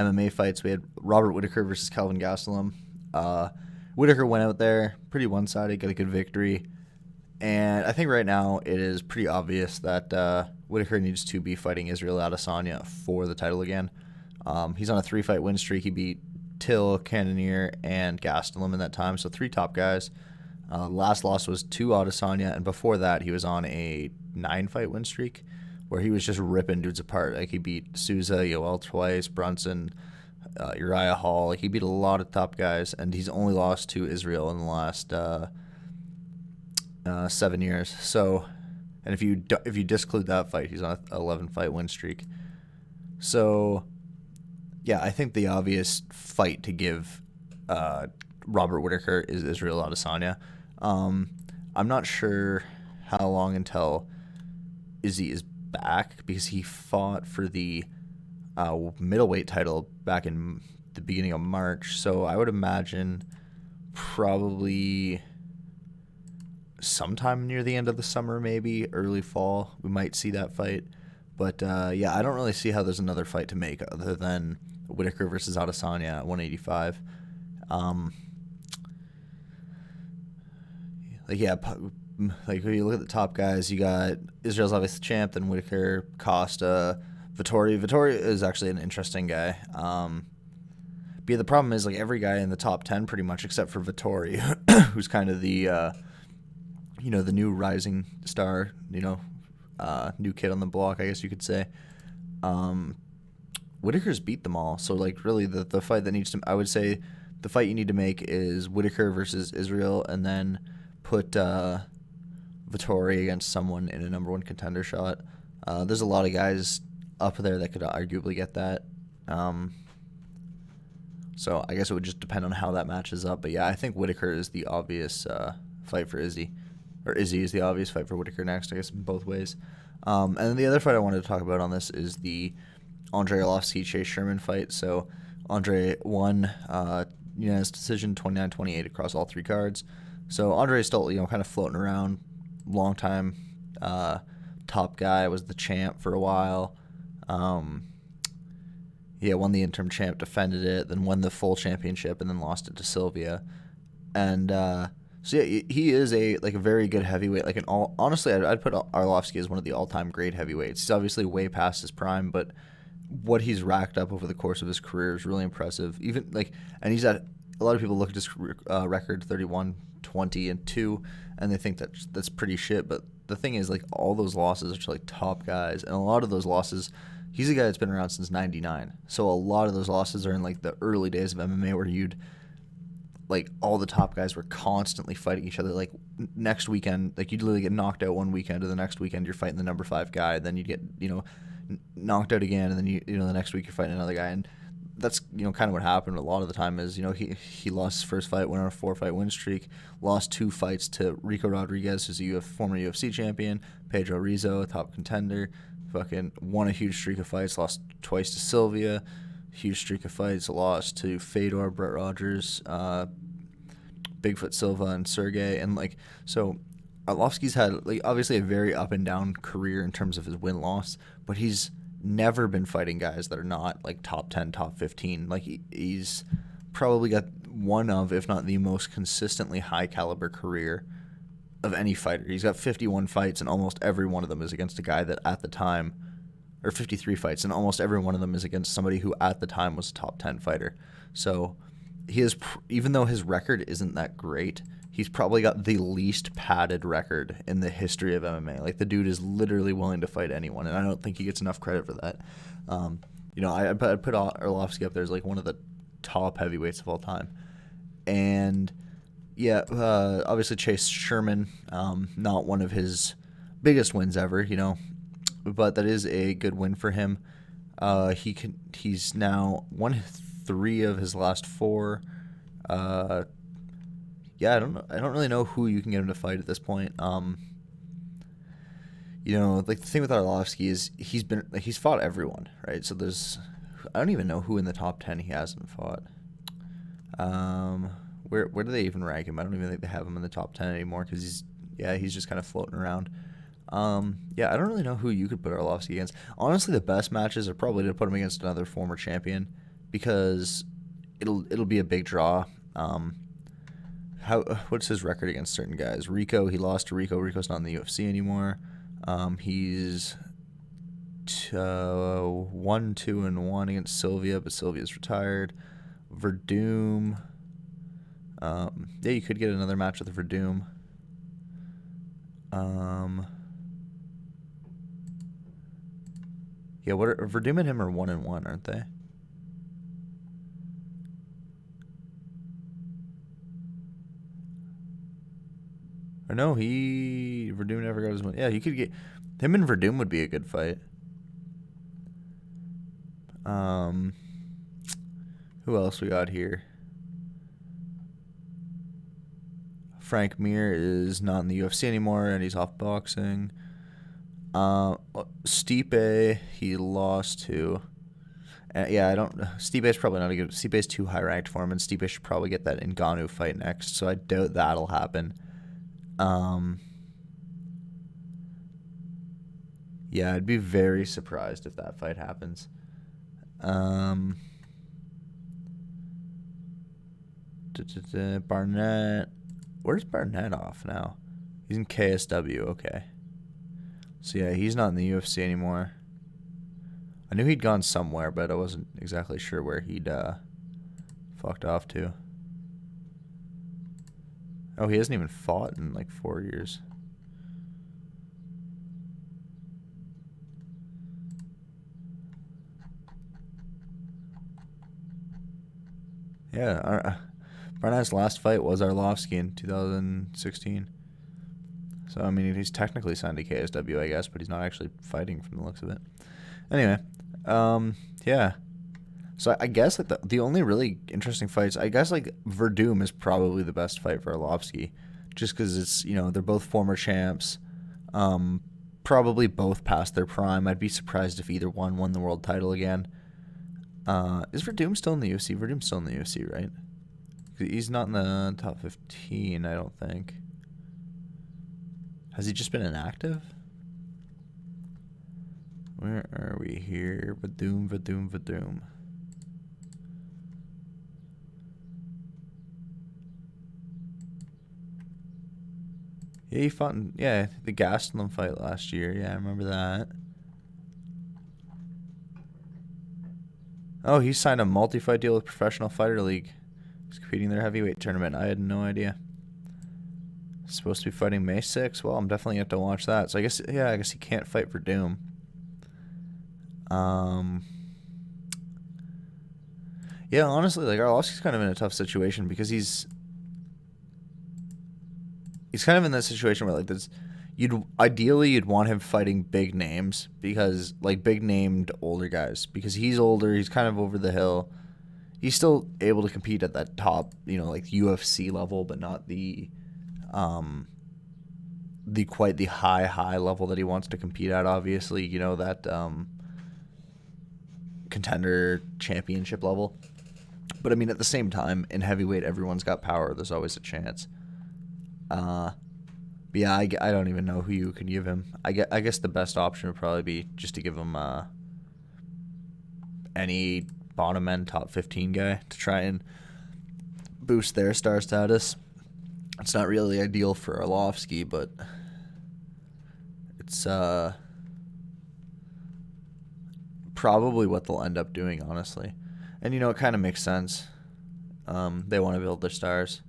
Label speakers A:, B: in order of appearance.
A: MMA fights. We had Robert Whittaker versus Calvin Gastelum. Uh, Whittaker went out there pretty one-sided, got a good victory, and I think right now it is pretty obvious that Whittaker needs to be fighting Israel Adesanya for the title again. He's on a 3-fight win streak. He beat Till, Cannonier, and Gastelum in that time, so 3 top guys. Last loss was to Adesanya, and before that he was on a 9-fight win streak where he was just ripping dudes apart. Like he beat Souza, Yoel twice, Brunson, Uriah Hall. Like he beat a lot of top guys, and he's only lost to Israel in the last 7 years. So, and if you disclude that fight, he's on an 11-fight win streak. So, yeah, I think the obvious fight to give Robert Whittaker is Israel Adesanya. I'm not sure how long until Izzy is back because he fought for the middleweight title back in the beginning of March. So I would imagine probably sometime near the end of the summer, maybe early fall, we might see that fight. But yeah, I don't really see how there's another fight to make other than Whittaker versus Adesanya at 185. Like when you look at the top guys, you got Israel's obviously the champ, then Whittaker, Costa, Vittori. Vittori is actually an interesting guy. But yeah, the problem is like every guy in the top 10 pretty much except for Vittori, who's kind of the the new rising star, new kid on the block, I guess you could say. Whittaker's beat them all. So like really the fight that needs to, I would say the fight you need to make is Whittaker versus Israel, and then put Vittori against someone in a number 1 contender shot. There's a lot of guys up there that could arguably get that. So I guess it would just depend on how that matches up. But yeah, I think Whittaker is the obvious fight for Izzy. Or Izzy is the obvious fight for Whittaker next, I guess, in both ways. And then the other fight I wanted to talk about on this is the Andre Arlovski-Chase Sherman fight. So Andre won unanimous decision 29-28 across all 3 cards. So Andre is still, kind of floating around, long time top guy, was the champ for a while. Won the interim champ, defended it, then won the full championship, and then lost it to Sylvia. And so yeah, he is a very good heavyweight. Honestly, I'd put Arlovski as one of the all-time great heavyweights. He's obviously way past his prime, but what he's racked up over the course of his career is really impressive. And he's at, a lot of people look at his record 31-20-2, and they think that's pretty shit. But the thing is, all those losses are to top guys, and a lot of those losses, he's a guy that's been around since '99. So a lot of those losses are in the early days of MMA where you'd all the top guys were constantly fighting each other. Next weekend, you'd literally get knocked out one weekend, and the next weekend you're fighting the number 5 guy. Then you'd get knocked out again, and then the next week you're fighting another guy. And that's kind of what happened a lot of the time is he lost his first fight, went on a 4-fight win streak, lost 2 fights to Rico Rodriguez, who's a former UFC champion, Pedro Rizzo, a top contender, fucking won a huge streak of fights, lost twice to Sylvia, huge streak of fights, lost to Fedor, Brett Rogers, Bigfoot Silva, and Sergey. And so Arlovski's had obviously a very up and down career in terms of his win-loss, but he's never been fighting guys that are not top 10, top 15. He's probably got one of, if not the most consistently high caliber career of any fighter. He's got 51 fights, and almost every one of them is against a guy that at the time, or 53 fights, and almost every one of them is against somebody who at the time was a top 10 fighter. So he is, even though his record isn't that great, he's probably got the least padded record in the history of MMA. The dude is literally willing to fight anyone, and I don't think he gets enough credit for that. I'd put Arlovski up there as one of the top heavyweights of all time. And yeah, obviously Chase Sherman, not one of his biggest wins ever, but that is a good win for him. He's now won 3 of his last 4. I don't know. I don't really know who you can get him to fight at this point. The thing with Arlovski is he's fought everyone, right? So I don't even know who in the top 10 he hasn't fought. Where do they even rank him? I don't even think they have him in the top 10 anymore because he's just kind of floating around. I don't really know who you could put Arlovski against. Honestly, the best matches are probably to put him against another former champion, because it'll be a big draw. What's his record against certain guys? Rico, he lost to Rico. Rico's not in the UFC anymore. He's 1-2-1 against Sylvia, but Sylvia's retired. Verdum. Yeah, you could get another match with Verdum. Yeah, Verdum and him are 1-1, aren't they? Or no, Verdum never got his win. Yeah, you could get him and Verdum would be a good fight. Who else we got here? Frank Mir is not in the UFC anymore, and he's off boxing. Stipe, he lost to. Yeah, I don't. Stipe's probably not a good. Stipe's too high ranked for him, and Stipe should probably get that Ngannou fight next. So I doubt that'll happen. Yeah, I'd be very surprised if that fight happens. Barnett. Where's Barnett off now? He's in KSW. Okay. So yeah, he's not in the UFC anymore. I knew he'd gone somewhere, but I wasn't exactly sure where he'd fucked off to. Oh, he hasn't even fought in like 4 years. Yeah, Barnett's last fight was Arlovsky in 2016. So, I mean, he's technically signed to KSW, I guess, but he's not actually fighting from the looks of it. Anyway, yeah. So I guess like the only really interesting fights, I guess like Verdum is probably the best fight for Arlovsky, just because it's, you know, they're both former champs, probably both past their prime. I'd be surprised if either one won the world title again. Is Verdum still in the UFC? Verdum's still in the UFC, right? He's not in the top 15, I don't think. Has he just been inactive? Where are we here? Verdum. Yeah, he fought in, the Gastelum fight last year. Yeah, I remember that. Oh, he signed a multi-fight deal with Professional Fighter League. He's competing in their heavyweight tournament. I had no idea. Supposed to be fighting May 6th. Well, I'm definitely going to have to watch that. So I guess he can't fight for Doom. Yeah, honestly, like Arlovsky's kind of in a tough situation because he's kind of in that situation where like you'd want him fighting big names, because like big named older guys, because he's older, he's kind of over the hill. He's still able to compete at that top, you know, like UFC level, but not the quite the high level that he wants to compete at, obviously, you know, that contender championship level. But I mean, at the same time, in heavyweight, everyone's got power. There's always a chance. But yeah, I don't even know who you can give him. I guess the best option would probably be just to give him any bottom end top 15 guy to try and boost their star status. It's not really ideal for Arlovsky, but it's probably what they'll end up doing, honestly. And, you know, it kind of makes sense. They want to build their stars.